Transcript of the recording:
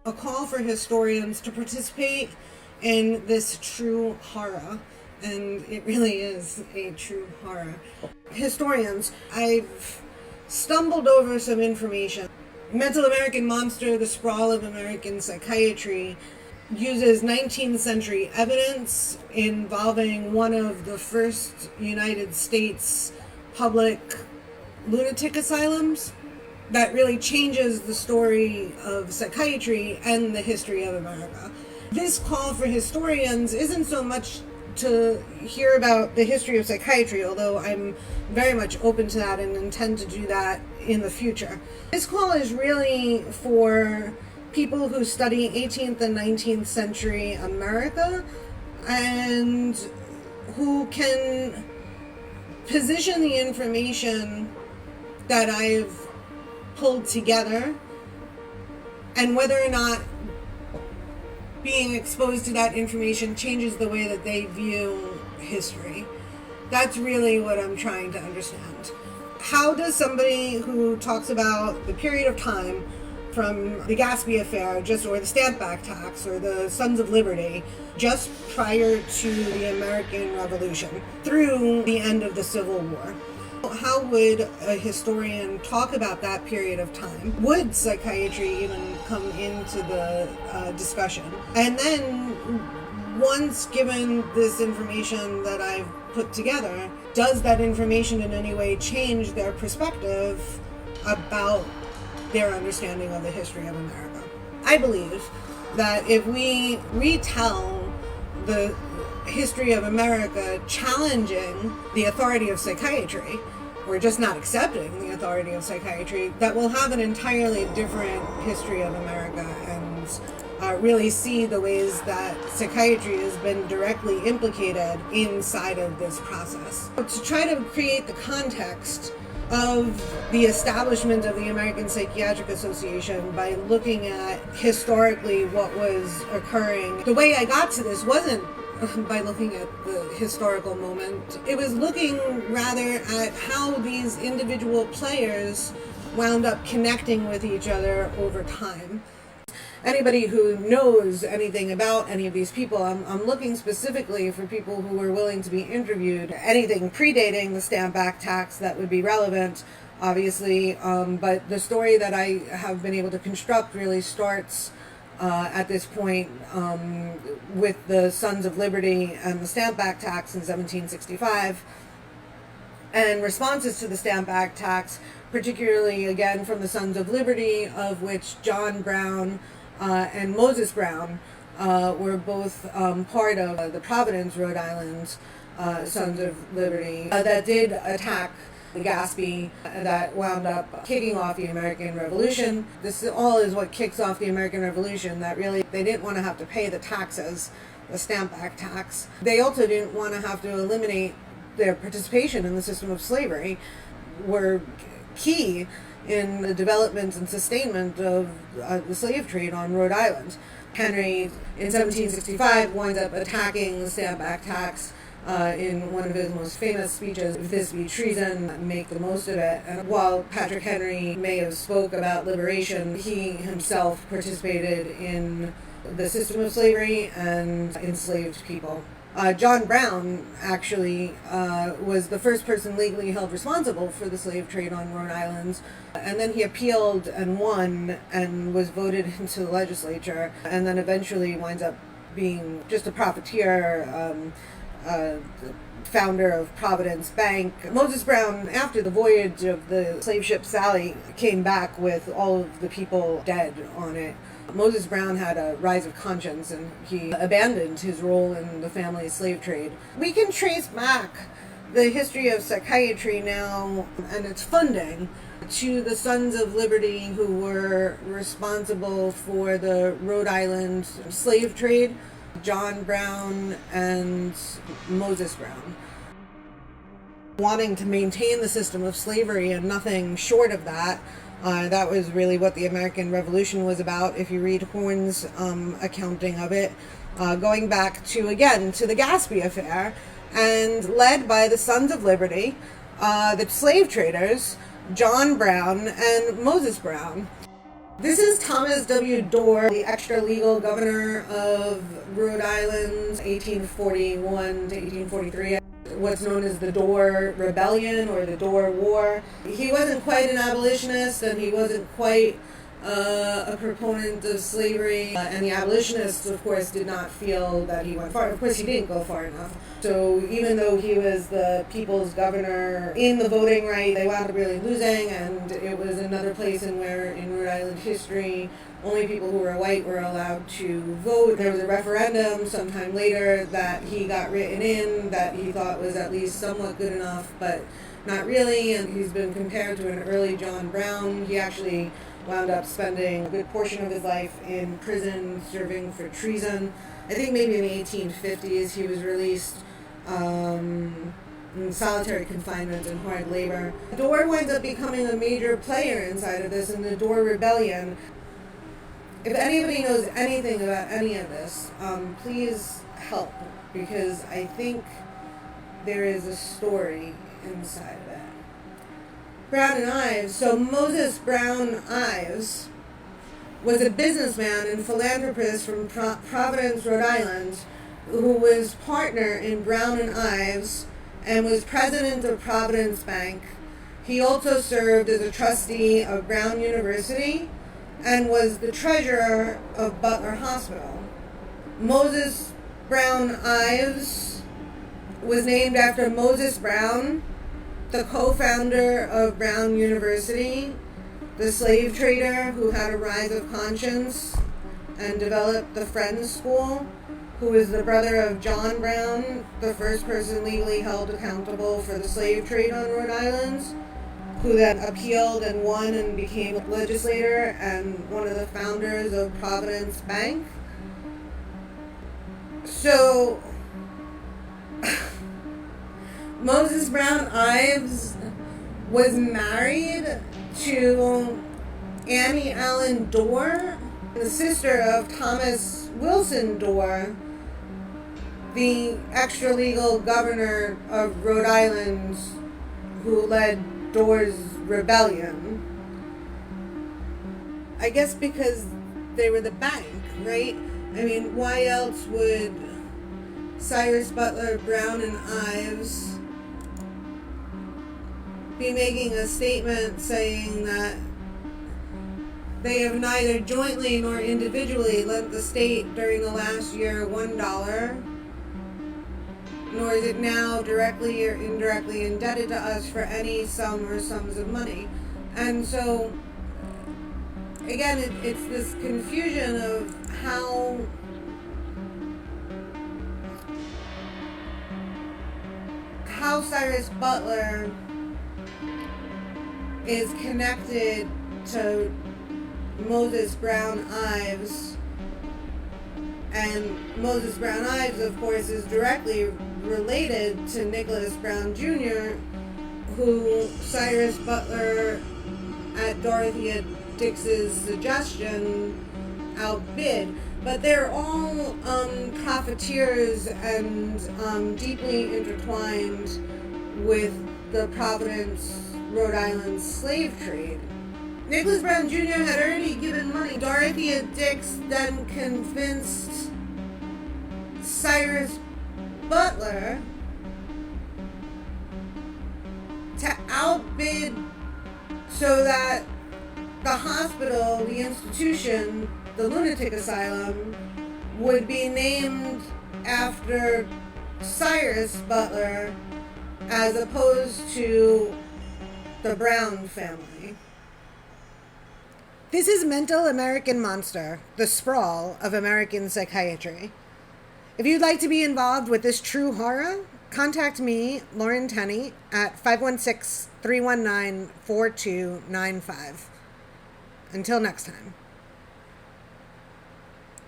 a call for historians to participate in this true horror. And it really is a true horror. Historians, I've stumbled over some information. Mental American Monster, the Sprawl of American Psychiatry, uses 19th century evidence involving one of the first United States public lunatic asylums that really changes the story of psychiatry and the history of America. This call for historians isn't so much to hear about the history of psychiatry, although I'm very much open to that and intend to do that in the future. This call is really for people who study 18th and 19th century America and who can position the information that I've pulled together, and whether or not being exposed to that information changes the way that they view history. That's really what I'm trying to understand. How does somebody who talks about the period of time from the Gaspee affair, or the Stamp Act tax, or the Sons of Liberty, just prior to the American Revolution, through the end of the Civil War, how would a historian talk about that period of time? Would psychiatry even come into the discussion? And then, once given this information that I've put together, does that information in any way change their perspective about their understanding of the history of America? I believe that if we retell the history of America challenging the authority of psychiatry, or just not accepting the authority of psychiatry, that we'll have an entirely different history of America and really see the ways that psychiatry has been directly implicated inside of this process. To try to create the context of the establishment of the American Psychiatric Association by looking at historically what was occurring, the way I got to this wasn't by looking at the historical moment. It was looking rather at how these individual players wound up connecting with each other over time. Anybody who knows anything about any of these people, I'm looking specifically for people who were willing to be interviewed. Anything predating the Stamp Act tax that would be relevant, obviously, but the story that I have been able to construct really starts at this point with the Sons of Liberty and the Stamp Act tax in 1765, and responses to the Stamp Act tax, particularly again from the Sons of Liberty, of which John Brown and Moses Brown were both part of the Providence, Rhode Island Sons of Liberty that did attack the Gaspee, that wound up kicking off the American Revolution. This all is what kicks off the American Revolution, that really they didn't want to have to pay the taxes, the Stamp Act tax. They also didn't want to have to eliminate their participation in the system of slavery, were key in the development and sustainment of the slave trade on Rhode Island. Henry, in 1765, winds up attacking the Stamp Act tax in one of his most famous speeches, "If this be treason, make the most of it." And while Patrick Henry may have spoke about liberation, he himself participated in the system of slavery and enslaved people. John Brown actually was the first person legally held responsible for the slave trade on Rhode Island, and then he appealed and won and was voted into the legislature, and then eventually winds up being just a profiteer, founder of Providence Bank. Moses Brown, after the voyage of the slave ship Sally, came back with all of the people dead on it. Moses Brown had a rise of conscience, and he abandoned his role in the family slave trade. We can trace back the history of psychiatry now and its funding to the Sons of Liberty, who were responsible for the Rhode Island slave trade, John Brown and Moses Brown. Wanting to maintain the system of slavery and nothing short of that. That was really what the American Revolution was about, if you read Horne's accounting of it, going back to, again, to the Gaspee affair, and led by the Sons of Liberty, the slave traders, John Brown and Moses Brown. This is Thomas W. Dorr, the extra-legal governor of Rhode Island, 1841 to 1843. What's known as the Dorr Rebellion or the Dorr War. He wasn't quite an abolitionist, and he wasn't quite a proponent of slavery, and the abolitionists, of course, did not feel that he went far. Of course, he didn't go far enough. So even though he was the people's governor in the voting right, they wound up really losing, and it was another place in Rhode Island history, only people who were white were allowed to vote. There was a referendum sometime later that he got written in that he thought was at least somewhat good enough, but not really, and he's been compared to an early John Brown. He actually wound up spending a good portion of his life in prison serving for treason. I think maybe in the 1850s he was released in solitary confinement and hard labor. Dorr winds up becoming a major player inside of this in the Dorr Rebellion. If anybody knows anything about any of this, please help, because I think there is a story inside of it. Brown and Ives. So Moses Brown Ives was a businessman and philanthropist from Providence, Rhode Island, who was partner in Brown and Ives and was president of Providence Bank. He also served as a trustee of Brown University and was the treasurer of Butler Hospital. Moses Brown Ives was named after Moses Brown, the co-founder of Brown University, the slave trader who had a rise of conscience and developed the Friends School, who is the brother of John Brown, the first person legally held accountable for the slave trade on Rhode Island, who then appealed and won and became a legislator and one of the founders of Providence Bank. So Moses Brown Ives was married to Annie Allen Dorr, the sister of Thomas Wilson Dorr, the extra-legal governor of Rhode Island who led Dorr's rebellion. I guess because they were the bank, right? I mean, why else would Cyrus Butler, Brown, and Ives be making a statement saying that they have neither jointly nor individually lent the state during the last year $1, nor is it now directly or indirectly indebted to us for any sum or sums of money. And so, again, it's this confusion of how Cyrus Butler is connected to Moses Brown Ives, and Moses Brown Ives, of course, is directly related to Nicholas Brown Jr., who Cyrus Butler, at Dorothea Dix's suggestion, outbid. But they're all profiteers and deeply intertwined with the Providence, Rhode Island slave trade. Nicholas Brown Jr. had already given money. Dorothea Dix then convinced Cyrus Butler to outbid so that the hospital, the institution, the lunatic asylum, would be named after Cyrus Butler as opposed to the Brown family. This is Mental American Monster, the Sprawl of American Psychiatry. If you'd like to be involved with this true horror, contact me, Lauren Tenney, at 516-319-4295. Until next time.